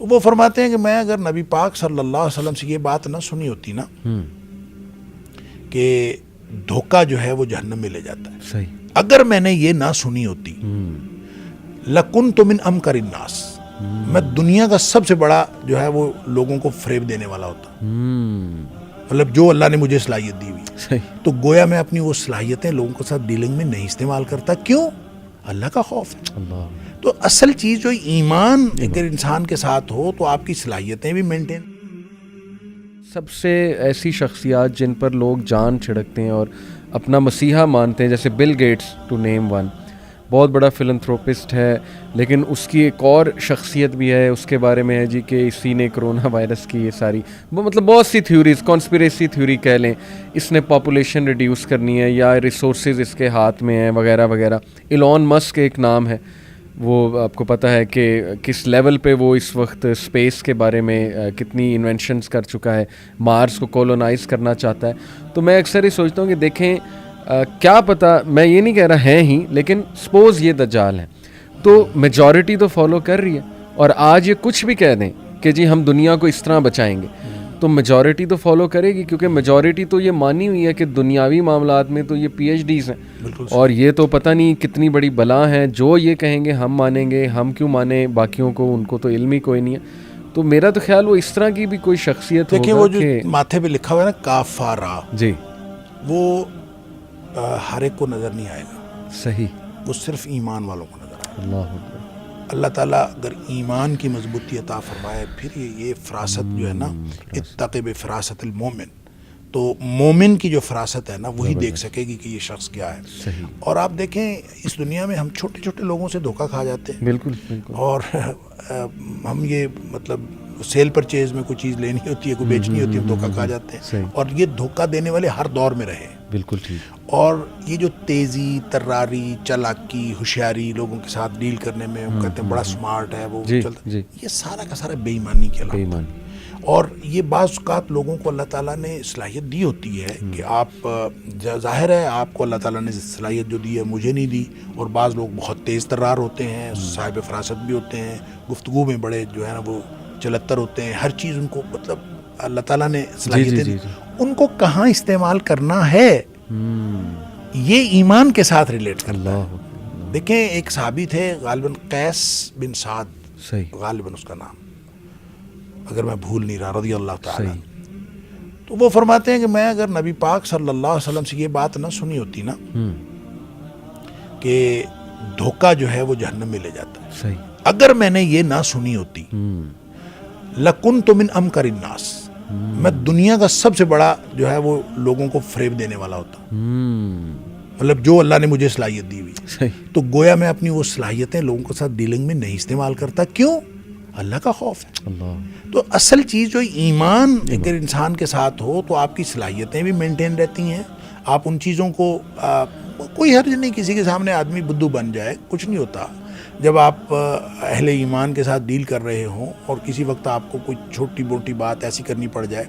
تو وہ فرماتے ہیں کہ میں اگر نبی پاک صلی اللہ علیہ وسلم سے یہ بات نہ سنی ہوتی نا کہ دھوکہ جو ہے وہ جہنم میں لے جاتا ہے، صحیح، اگر میں نے یہ نہ سنی ہوتی لَكُنْتُ مِنْ أَمْكَرِ النَّاسِ، میں دنیا کا سب سے بڑا جو ہے وہ لوگوں کو فریب دینے والا ہوتا، مطلب جو اللہ نے مجھے صلاحیت دی ہوئی، صحیح، تو گویا میں اپنی وہ صلاحیتیں لوگوں کے ساتھ ڈیلنگ میں نہیں استعمال کرتا. کیوں؟ اللہ کا خوف ہے. اللہ، تو اصل چیز جو ایمان اگر انسان کے ساتھ ہو تو آپ کی صلاحیتیں بھی مینٹین. سب سے ایسی شخصیات جن پر لوگ جان چھڑکتے ہیں اور اپنا مسیحا مانتے ہیں، جیسے Bill Gates to name one, بہت بڑا فلنتھروپسٹ ہے، لیکن اس کی ایک اور شخصیت بھی ہے، اس کے بارے میں ہے جی کہ اسی نے کرونا وائرس کی یہ ساری مطلب بہت سی تھیوریز، کانسپریسی تھیوری کہہ لیں، اس نے پاپولیشن ریڈیوس کرنی ہے یا ریسورسز اس کے ہاتھ میں ہیں وغیرہ وغیرہ. ایلون مسک ایک نام ہے، وہ آپ کو پتہ ہے کہ کس لیول پہ وہ اس وقت اسپیس کے بارے میں کتنی انوینشنز کر چکا ہے، مارس کو کولونائز کرنا چاہتا ہے. تو میں اکثر ہی سوچتا ہوں کہ دیکھیں کیا پتہ، میں یہ نہیں کہہ رہا ہیں ہی، لیکن سپوز یہ دجال ہیں تو میجورٹی تو فالو کر رہی ہے، اور آج یہ کچھ بھی کہہ دیں کہ جی ہم دنیا کو اس طرح بچائیں گے تو میجورٹی تو فالو کرے گی، کیونکہ میجورٹی تو یہ مانی ہوئی ہے کہ دنیاوی معاملات میں تو یہ پی ایچ ڈیز ہیں، اور یہ تو پتہ نہیں کتنی بڑی بلا ہیں، جو یہ کہیں گے ہم مانیں گے. ہم کیوں مانیں باقیوں کو، ان کو تو علم ہی کوئی نہیں ہے. تو میرا تو خیال وہ اس طرح کی بھی کوئی شخصیت دیکھیں ہوگا وہ جو کہ ماتھے پہ لکھا ہوا ہے نا کافارا، جی وہ ہر ایک کو نظر نہیں آئے گا، صحیح، وہ صرف ایمان والوں کو نظر آئے گا. اللہ اکبر، اللہ تعالیٰ اگر ایمان کی مضبوطی عطا فرمائے، پھر یہ فراست جو ہے نا، اتقِ بفراست المومن، تو مومن کی جو فراست ہے نا وہی دیکھ سکے گی کہ یہ شخص کیا ہے. صحیح، اور آپ دیکھیں اس دنیا میں ہم چھوٹے چھوٹے لوگوں سے دھوکہ کھا جاتے ہیں، بالکل بالکل، اور ہم یہ مطلب سیل پرچیز میں کوئی چیز لینی ہوتی ہے، کوئی بیچنی ہوتی ہے، ہم دھوکہ کھا جاتے ہیں. صحیح، اور یہ دھوکہ دینے والے ہر دور میں رہے ہیں. بالکل ٹھیک، اور یہ جو تیزی، تراری، چالاکی، ہوشیاری لوگوں کے ساتھ ڈیل کرنے میں، ہم کہتے ہیں بڑا سمارٹ ہے وہ جی چلتا، جی، یہ سارا کا سارا بے ایمانی کے بے علاوہ. ایمانی، اور یہ بعض اوقات لوگوں کو اللہ تعالیٰ نے صلاحیت دی ہوتی ہے کہ آپ ظاہر ہے آپ کو اللہ تعالیٰ نے صلاحیت جو دی ہے مجھے نہیں دی. اور بعض لوگ بہت تیز ترار ہوتے ہیں، صاحب فراست بھی ہوتے ہیں، گفتگو میں بڑے جو ہے نا وہ چلتر ہوتے ہیں، ہر چیز ان کو مطلب اللہ تعالیٰ نے صلاحیتیں دی. ان کو کہاں استعمال کرنا ہے یہ ایمان کے ساتھ ریلیٹ کرتا ہے. اللہ، دیکھیں ایک صحابی تھے غالباً قیس بن سعد، صحیح، غالباً اس کا نام اگر میں بھول نہیں رہا، رضی اللہ تعالیٰ. صحیح، تو وہ فرماتے ہیں کہ میں اگر نبی پاک صلی اللہ علیہ وسلم سے یہ بات نہ سنی ہوتی نا کہ دھوکہ جو ہے وہ جہنم میں لے جاتا ہے، صحیح، اگر میں نے یہ نہ سنی ہوتی لَكُنْتُ مِنْ أَمْكَرِ النَّاسِ، میں دنیا کا سب سے بڑا جو ہے وہ لوگوں کو فریب دینے والا ہوتا، مطلب جو اللہ نے مجھے صلاحیت دی ہوئی. صحیح، تو گویا میں اپنی وہ صلاحیتیں لوگوں کے ساتھ ڈیلنگ میں نہیں استعمال کرتا. کیوں؟ اللہ کا خوف ہے. اللہ، تو اصل چیز جو ایمان اگر انسان کے ساتھ ہو تو آپ کی صلاحیتیں بھی مینٹین رہتی ہیں. آپ ان چیزوں کو کوئی حرج نہیں کسی کے سامنے آدمی بدھو بن جائے، کچھ نہیں ہوتا. جب آپ اہل ایمان کے ساتھ ڈیل کر رہے ہوں اور کسی وقت آپ کو کوئی چھوٹی موٹی بات ایسی کرنی پڑ جائے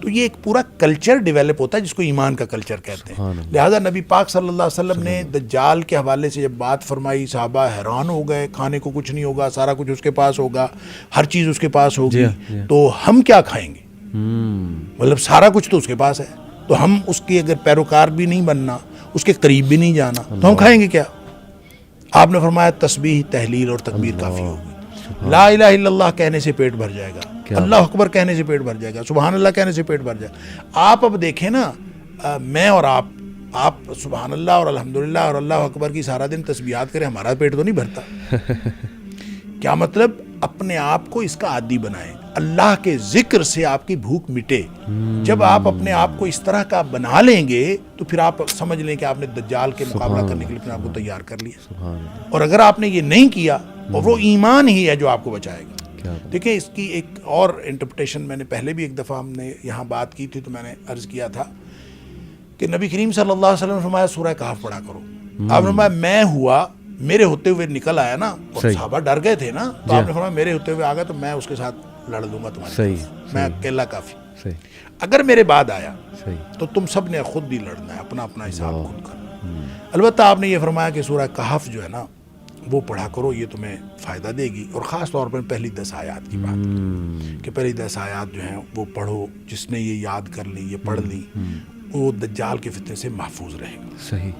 تو یہ ایک پورا کلچر ڈیولپ ہوتا ہے جس کو ایمان کا کلچر کہتے ہیں. لہذا نبی پاک صلی اللہ علیہ وسلم نے دجال کے حوالے سے جب بات فرمائی، صحابہ حیران ہو گئے، کھانے کو کچھ نہیں ہوگا، سارا کچھ اس کے پاس ہوگا، ہر چیز اس کے پاس ہوگی، تو ہم کیا کھائیں گے؟ مطلب سارا کچھ تو اس کے پاس ہے، تو ہم اس کی اگر پیروکار بھی نہیں بننا، اس کے قریب بھی نہیں جانا، تو ہم کھائیں گے کیا؟ آپ نے فرمایا تسبیح، تحلیل اور تکبیر کافی ہوگی. لا الہ الا اللہ کہنے سے پیٹ بھر جائے گا، اللہ اکبر کہنے سے پیٹ بھر جائے گا، سبحان اللہ کہنے سے پیٹ بھر جائے گا. آپ اب دیکھیں نا، میں اور آپ سبحان اللہ اور الحمدللہ اور اللہ اکبر کی سارا دن تسبیحات کریں، ہمارا پیٹ تو نہیں بھرتا. کیا مطلب؟ اپنے آپ کو اس کا عادی بنائیں، اللہ کے ذکر سے آپ کی بھوک مٹے. جب آپ اپنے آپ کو اس طرح کا بنا لیں گے تو پھر آپ سمجھ لیں کہ آپ نے دجال کے مقابلہ کرنے کے لیے اپنے آپ کو تیار کر لیا. اور اگر آپ نے یہ نہیں کیا اور وہ ایمان ہی ہے جو آپ کو بچائے گا. دیکھیں اس کی ایک اور انٹرپریٹیشن میں نے پہلے بھی ایک دفعہ ہم نے یہاں بات کی تھی، تو میں نے عرض کیا تھا کہ نبی کریم صلی اللہ علیہ وسلم نے فرمایا سورہ کہف پڑھا کرو. آپ نے فرمایا میں ہوا، میرے ہوتے ہوئے نکل آیا نا، اور صحابہ ڈر گئے تھے نا، تو آپ نے فرمایا میرے ہوتے ہوئے آ گیا تو میں اس کے ساتھ لڑ لوں گا تمہارے، میں اکیلا کافی. اگر میرے بعد آیا تو تم سب نے خود بھی لڑنا ہے، اپنا اپنا حساب خود کرنا. البتہ آپ نے یہ فرمایا کہ سورہ کہف جو ہے نا وہ پڑھا کرو, یہ تمہیں فائدہ دے گی. اور خاص طور پر پہلی 10 آیات کی بات کہ پہلی 10 آیات جو ہیں وہ پڑھو. جس نے یہ یاد کر لی, یہ پڑھ لی, وہ دجال کے فتنے سے محفوظ رہے گا. صحیح.